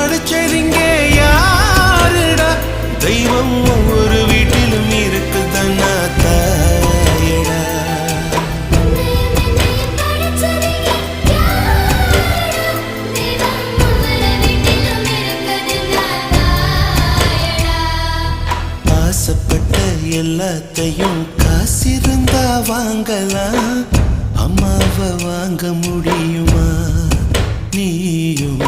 படைச்சதிங்க யாருடா தெய்வம் ஒவ்வொரு வீட்டிலும் இருக்குதன்னா தாயடா ஆசைப்பட்ட எல்லாத்தையும் காசிருந்தா வாங்கலாம் அம்மாவை வாங்க முடியுமா நீயும்